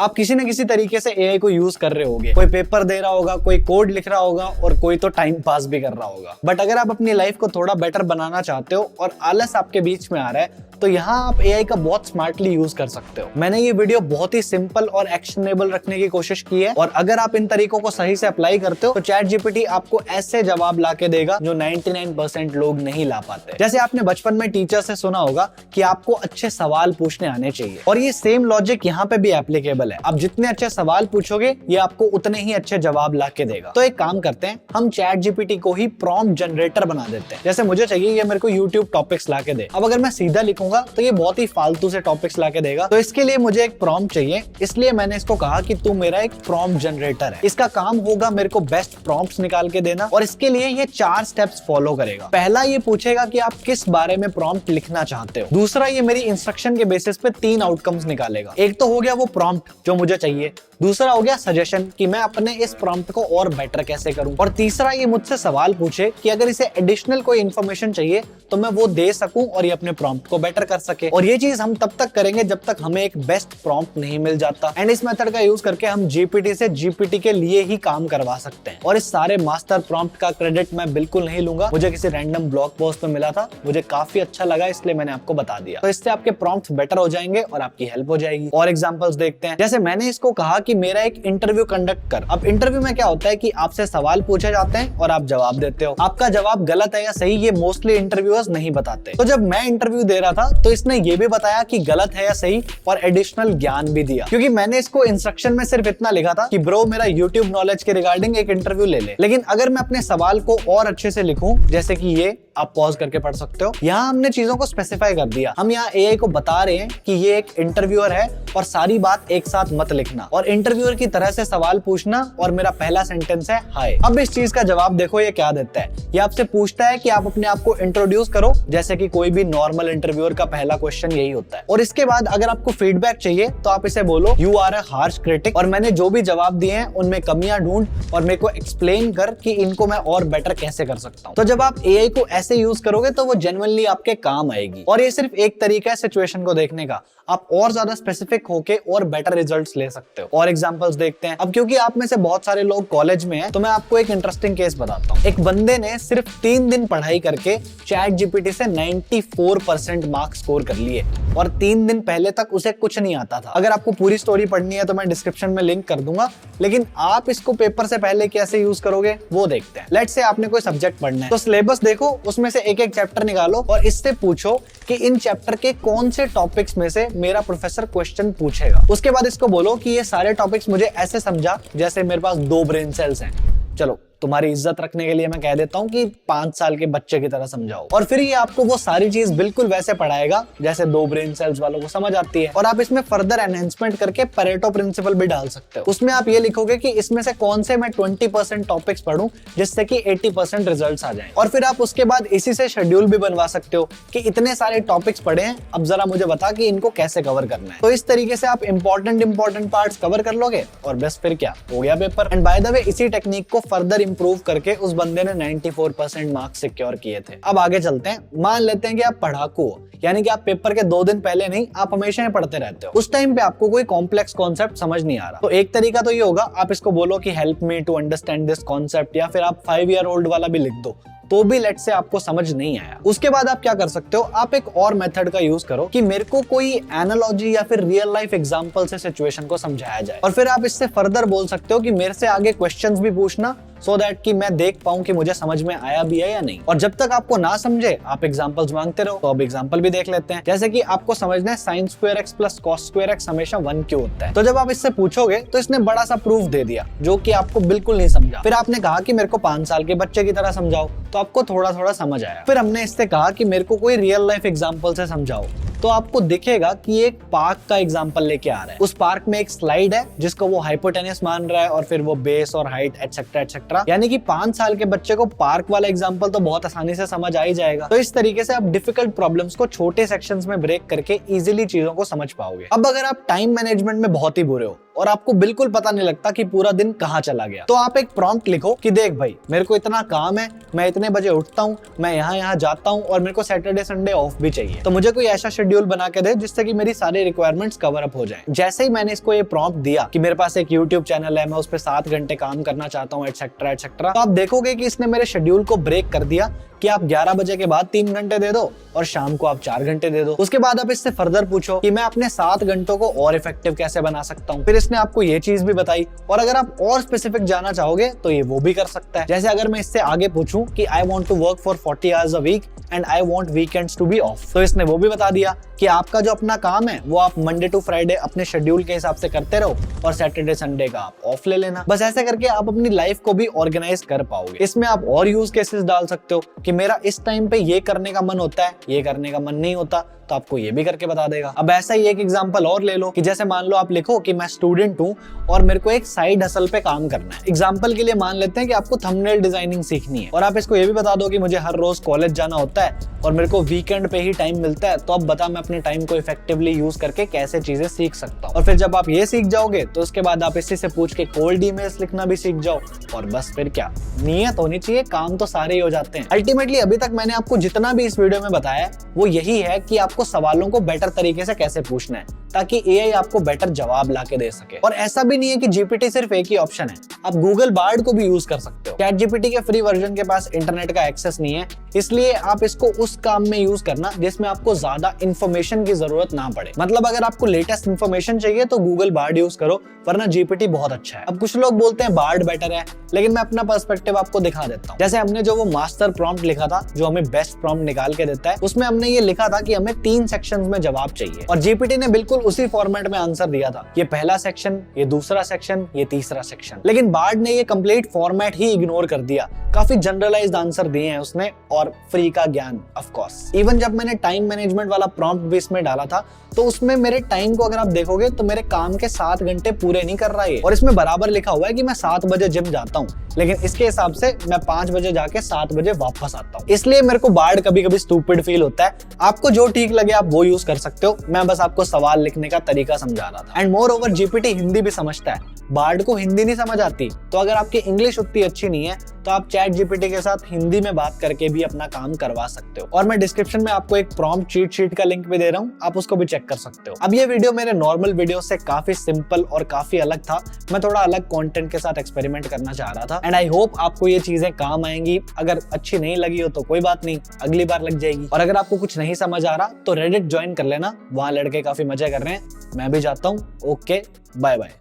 आप किसी न किसी तरीके से एआई को यूज कर रहे होगे। कोई पेपर दे रहा होगा, कोई कोड लिख रहा होगा और कोई तो टाइम पास भी कर रहा होगा। बट अगर आप अपनी लाइफ को थोड़ा बेटर बनाना चाहते हो और आलस आपके बीच में आ रहा है, तो यहाँ आप एआई का बहुत स्मार्टली यूज कर सकते हो। मैंने ये वीडियो बहुत ही सिंपल और एक्शनेबल रखने की कोशिश की है और अगर आप इन तरीकों को सही से अप्लाई करते हो तो चैट जीपीटी आपको ऐसे जवाब ला के देगा जो 99% लोग नहीं ला पाते। जैसे आपने बचपन में टीचर से सुना होगा कि आपको अच्छे सवाल पूछने आने चाहिए, और ये सेम लॉजिक यहाँ पे भी एप्लीकेबल है। आप जितने अच्छे सवाल पूछोगे ये आपको उतने ही अच्छे जवाब ला के देगा। तो एक काम करते हैं, हम चैट जीपीटी को ही प्रॉम्प्ट जनरेटर बना देते हैं। जैसे मुझे चाहिए ये मेरे को यूट्यूब टॉपिक्स ला के दे। अब अगर मैं सीधा लिखूंगा तो ये बहुत ही फालतू से टॉपिक्स ला के देगा। तो इसके लिए मुझे एक प्रॉम्प्ट चाहिए, इसलिए मैंने इसको कहा कि तू मेरा एक प्रॉम्प्ट जनरेटर है। इसका काम होगा मेरे को बेस्ट प्रॉम्प्ट्स निकाल के देना, और इसके लिए ये 4 स्टेप्स फॉलो करेगा। पहला ये पूछेगा कि आप किस बारे में प्रॉम्प्ट लिखना चाहते हो। दूसरा ये मेरी इंस्ट्रक्शन के बेसिस पे 3 आउटकम्स निकालेगा। एक तो हो गया वो प्रॉम्प्ट जो मुझे चाहिए, दूसरा हो गया सजेशन कि मैं अपने इस प्रॉम्प्ट को और बेटर कैसे करूं, और तीसरा ये मुझसे सवाल पूछे कि अगर इसे एडिशनल कोई इन्फॉर्मेशन चाहिए तो मैं वो दे सकूं और ये अपने प्रॉम्प्ट को बेटर कर सके। और ये चीज हम तब तक करेंगे जब तक हमें एक बेस्ट प्रॉम्प्ट नहीं मिल जाता। एंड इस मेथड का यूज करके हम जीपीटी से जीपीटी के लिए ही काम करवा सकते हैं। और इस सारे मास्टर प्रॉम्प्ट का क्रेडिट मैं बिल्कुल नहीं लूंगा, मुझे किसी रैंडम ब्लॉग पोस्ट में मिला था, मुझे काफी अच्छा लगा इसलिए मैंने आपको बता दिया। तो इससे आपके प्रॉम्प्ट्स बेटर हो जाएंगे और आपकी हेल्प हो जाएगी। और एग्जांपल्स देखते हैं। जैसे मैंने इसको कहा कि मेरा एक इंटरव्यू कंडक्ट कर। अब इंटरव्यू में क्या होता है कि आपसे सवाल पूछे जाते हैं और आप जवाब देते हो। आपका जवाब गलत है या सही ये मोस्टली इंटरव्यूअर्स नहीं बताते। तो जब मैं इंटरव्यू दे रहा था तो इसने ये भी बताया कि गलत है या सही, और एडिशनल ज्ञान भी दिया, क्योंकि मैंने इसको इंस्ट्रक्शन में सिर्फ इतना लिखा था कि ब्रो मेरा यूट्यूब नॉलेज के रिगार्डिंग एक इंटरव्यू ले ले। लेकिन अगर मैं अपने सवाल को और अच्छे से लिखूं, जैसे कि ये आप पॉज करके पढ़ सकते हो, यहाँ हमने चीजों को स्पेसिफाई कर दिया। हम यहाँ एआई को बता रहे हैं कि ये एक इंटरव्यूअर है और सारी बात एक साथ मत लिखना, और इंटरव्यूअर की तरह से सवाल पूछना, और मेरा पहला सेंटेंस है हाय। अब इस चीज का जवाब देखो ये क्या देता है। ये आपसे पूछता है कि आप अपने आप को इंट्रोड्यूस करो, जैसे कि कोई भी नॉर्मल इंटरव्यूअर का पहला क्वेश्चन यही होता है। और इसके बाद अगर आपको फीडबैक चाहिए तो आप इसे बोलो you are a harsh critic, और मैंने जो भी जवाब दिए हैं उनमें कमियां ढूंढ और मेरे को एक्सप्लेन कर कि इनको मैं और बेटर कैसे कर सकता हूँ। तो जब आप एआई को ऐसे यूज करोगे तो वो जेन्युइनली आपके काम आएगी। और ये सिर्फ एक तरीका है सिचुएशन को देखने का, आप और ज्यादा स्पेसिफिक होके और बेटर रिजल्ट्स ले सकते हो। और एग्जांपल्स देखते हैं। अब क्योंकि आप में से बहुत सारे लोग कॉलेज में हैं, तो मैं आपको एक इंटरेस्टिंग केस बताता हूँ। एक बंदे ने सिर्फ 3 दिन पढ़ाई करके चैट जीपीटी से 94% मार्क्स स्कोर कर लिए, और 3 दिन पहले तक उसे कुछ नहीं आता था। अगर आपको पूरी स्टोरी पढ़नी है तो मैं डिस्क्रिप्शन में लिंक कर दूंगा, लेकिन आप इसको पेपर से पहले कैसे यूज करोगे वो देखते हैं। लेट्स से आपने कोई सब्जेक्ट पढ़ना है, तो सिलेबस देखो, उसमें से एक एक चैप्टर निकालो और इससे पूछो कि इन चैप्टर के कौन से टॉपिक्स में से मेरा प्रोफेसर क्वेश्चन पूछेगा। उसके बाद इसको बोलो कि ये सारे टॉपिक्स मुझे ऐसे समझा जैसे मेरे पास 2 ब्रेन सेल्स हैं। चलो तुम्हारी इज्जत रखने के लिए मैं कह देता हूँ कि 5 साल के बच्चे की तरह समझाओ, और फिर ये आपको वो सारी चीज बिल्कुल वैसे पढ़ाएगा जैसे 2 ब्रेन सेल्स वालों को समझ आती है। और आप इसमें फर्दर एनहेंसमेंट करके परेटो प्रिंसिपल भी डाल सकते हो। उसमें आप ये लिखोगे कि इसमें से कौन से मैं 20% टॉपिक्स पढ़ूं जिससे कि 80% रिजल्ट्स आ जाएं। और फिर आप उसके बाद इसी से शेड्यूल भी बनवा सकते हो कि इतने सारे टॉपिक्स पढ़े हैं, अब जरा मुझे बता कि इनको कैसे कवर करना है। तो इस तरीके से आप इंपॉर्टेंट पार्ट्स कवर कर लोगे और बस फिर क्या हो गया paper. And by the way इसी टेक्निक को फर्दर इंप्रूव करके उस बंदे ने 94% मार्क्स सिक्योर किए थे। अब आगे चलते हैं। मान लेते हैं कि आप पढ़ाकू हो, यानी कि आप पेपर के 2 दिन पहले नहीं, आप हमेशा ही पढ़ते रहते हो। उस टाइम पे आपको कोई कॉम्प्लेक्स कॉन्सेप्ट समझ नहीं आ रहा, तो एक तरीका तो ये होगा, आप इसको बोलो कि help me to understand this concept, या फिर आप 5 ईयर ओल्ड वाला भी लिख दो, तो भी लेट से आपको समझ नहीं आया। उसके बाद आप क्या कर सकते हो, आप एक और मेथड का यूज करो कि मेरे को कोई एनालॉजी या फिर रियल लाइफ एग्जांपल से सिचुएशन को समझाया जाए, और फिर आप इससे फर्दर बोल सकते हो कि मेरे से आगे क्वेश्चंस भी पूछना, सो दैट कि मैं देख पाऊं कि मुझे समझ में आया भी है या नहीं। और जब तक आपको ना समझे आप एग्जांपल्स मांगते रहो। तो अब एग्जांपल भी देख लेते हैं। जैसे कि आपको समझना है sin square x plus cos square x हमेशा 1 क्यों होता है। तो जब आप इससे पूछोगे तो इसने बड़ा सा प्रूफ दे दिया जो कि आपको बिल्कुल नहीं समझा। फिर आपने कहा कि मेरे को 5 साल के बच्चे की तरह समझाओ, तो आपको थोड़ा थोड़ा समझ आया। फिर हमने इससे कहा कि मेरे को कोई रियल लाइफ एग्जांपल से समझाओ, तो आपको दिखेगा कि एक पार्क का एग्जांपल लेके आ रहा है। उस पार्क में एक स्लाइड है जिसको वो हाइपोटेनस मान रहा है, और फिर वो बेस और हाइट एटसेट्रा एटसेट्रा। यानी कि 5 साल के बच्चे को पार्क वाला एग्जांपल तो बहुत आसानी से समझ आ ही जाएगा। तो इस तरीके से आप डिफिकल्ट प्रॉब्लम्स को छोटे सेक्शंस में ब्रेक करके इजीली चीजों को समझ पाओगे। अब अगर आप टाइम मैनेजमेंट में बहुत ही बुरे हो और आपको बिल्कुल पता नहीं लगता कि पूरा दिन कहाँ चला गया। तो आप एक प्रॉम्प्ट लिखो कि देख भाई, मेरे को इतना काम है, मैं इतने बजे उठता हूँ, मैं यहाँ जाता हूँ और मेरे को सैटरडे संडे ऑफ भी चाहिए, तो मुझे कोई ऐसा शेड्यूल बना के दे जिससे कि मेरी सारी रिक्वायरमेंट्स कवर अप हो जाए। जैसे ही मैंने इसको ये प्रॉम्प्ट दिया कि मेरे पास एक यूट्यूब चैनल है, मैं उस पर 7 घंटे काम करना चाहता हूँ, एटसेट्रा एटसेट्रा, तो आप देखोगे कि इसने मेरे शेड्यूल को ब्रेक कर दिया कि आप 11 बजे के बाद 3 घंटे दे दो और शाम को आप 4 घंटे दे दो। उसके बाद आप इससे फर्दर पूछो कि मैं अपने 7 घंटों को और इफेक्टिव कैसे बना सकता हूँ, फिर इसने आपको ये चीज भी बताई। और अगर आप और स्पेसिफिक जाना चाहोगे तो ये वो भी कर सकता है। जैसे अगर मैं इससे आगे पूछूं कि I want to work for 40 hours a week and I want weekends to be off, तो इसने वो भी बता दिया कि आपका जो अपना काम है वो आप मंडे टू फ्राइडे अपने शेड्यूल के हिसाब से करते रहो और सैटरडे संडे का आप ऑफ ले लेना। बस ऐसे करके आप अपनी लाइफ को भी ऑर्गेनाइज कर पाओगे। इसमें आप और यूज केसेस डाल सकते हो कि मेरा इस टाइम पे ये करने का मन होता है, ये करने का मन नहीं होता, तो आपको ये भी करके बता देगा। अब ऐसा ही एक एग्जांपल और ले लो कि जैसे मान लो आप लिखो कि मैं स्टूडेंट हूँ और मेरे को एक साइड हसल पे काम करना है। एग्जांपल के लिए मान लेते हैं कि आपको थंबनेल डिजाइनिंग सीखनी है और आप इसको ये भी बता दो कि मुझे हर रोज कॉलेज जाना होता है और मेरे को वीकेंड पे ही टाइम मिलता है, तो अब बता मैं अपने टाइम को इफेक्टिवली यूज करके कैसे चीजें सीख सकता हूँ। और फिर जब आप ये सीख जाओगे तो उसके बाद आप इसी से पूछ के कोल्ड ईमेल्स लिखना भी सीख जाओ और बस फिर क्या, नियत होनी चाहिए, काम तो सारे ही हो जाते हैं। अल्टीमेटली अभी तक मैंने आपको जितना भी इस वीडियो में बताया वो यही है कि आपको सवालों को बेटर तरीके से कैसे पूछना है ताकि एआई आपको बेटर जवाब ला के दे सके। और ऐसा भी नहीं है कि जीपीटी सिर्फ एक ही ऑप्शन है, आप गूगल बार्ड को भी यूज कर सकते हो। चैट जीपीटी के फ्री वर्जन के पास इंटरनेट का एक्सेस नहीं है, इसलिए आप इसको उस काम में यूज करना जिसमें आपको ज्यादा इंफॉर्मेशन की जरूरत ना पड़े। मतलब अगर आपको लेटेस्ट इंफॉर्मेशन चाहिए तो गूगल बार्ड यूज करो, वरना जीपीटी बहुत अच्छा है। अब कुछ लोग बोलते हैं बार्ड बेटर है, लेकिन मैं अपना पर्सपेक्टिव आपको दिखा देता हूँ। जैसे हमने जो वो मास्टर प्रॉम्प्ट लिखा था जो हमें बेस्ट प्रॉम्प्ट निकाल के देता है, उसमें हमने ये लिखा था कि हमें 3 सेक्शंस में जवाब चाहिए और जीपीटी ने बिल्कुल उसी फॉर्मेट में आंसर दिया था, ये पहला सेक्शन, ये दूसरा सेक्शन, ये तीसरा सेक्शन। लेकिन बार्ड ने ये कंप्लीट फॉर्मेट ही इग्नोर कर दिया, काफी जनरलाइज्ड आंसर दिए हैं उसने और फ्री का ज्ञान ऑफ कोर्स। इवन जब मैंने टाइम मैनेजमेंट वाला प्रॉम्प्ट भी इसमें डाला था तो उसमें मेरे टाइम को अगर आप देखोगे तो मेरे काम के 7 घंटे पूरे नहीं कर रहा है और इसमें बराबर लिखा हुआ है कि मैं 7 बजे जिम जाता हूँ, लेकिन इसके हिसाब से मैं 5 बजे जाके 7 बजे वापस आता हूँ। इसलिए मेरे को बार्ड कभी कभी स्टूपिड फील होता है। आपको जो ठीक लगे आप वो यूज कर सकते हो, मैं बस आपको सवाल लिखने का तरीका समझा रहा था। And more over GPT Hindi भी समझता है, बार्ड को हिंदी नहीं समझ आती, तो अगर आपकी इंग्लिश उतनी अच्छी नहीं है तो आप चैट जीपीटी के साथ हिंदी में बात करके भी अपना काम करवा सकते हो। और मैं डिस्क्रिप्शन में आपको एक प्रॉम्प्ट चीट शीट का लिंक भी दे रहा हूँ, आप उसको भी चेक कर सकते हो। अब ये वीडियो मेरे नॉर्मल वीडियो से काफी सिंपल और काफी अलग था, मैं थोड़ा अलग कंटेंट के साथ एक्सपेरिमेंट करना चाह रहा था एंड आई होप आपको ये चीजें काम आएंगी। अगर अच्छी नहीं लगी हो तो कोई बात नहीं, अगली बार लग जाएगी। और अगर आपको कुछ नहीं समझ आ रहा तो रेडिट ज्वाइन कर लेना, वहां लड़के काफी मजे कर रहे हैं। मैं भी जाता हूँ, ओके बाय बाय।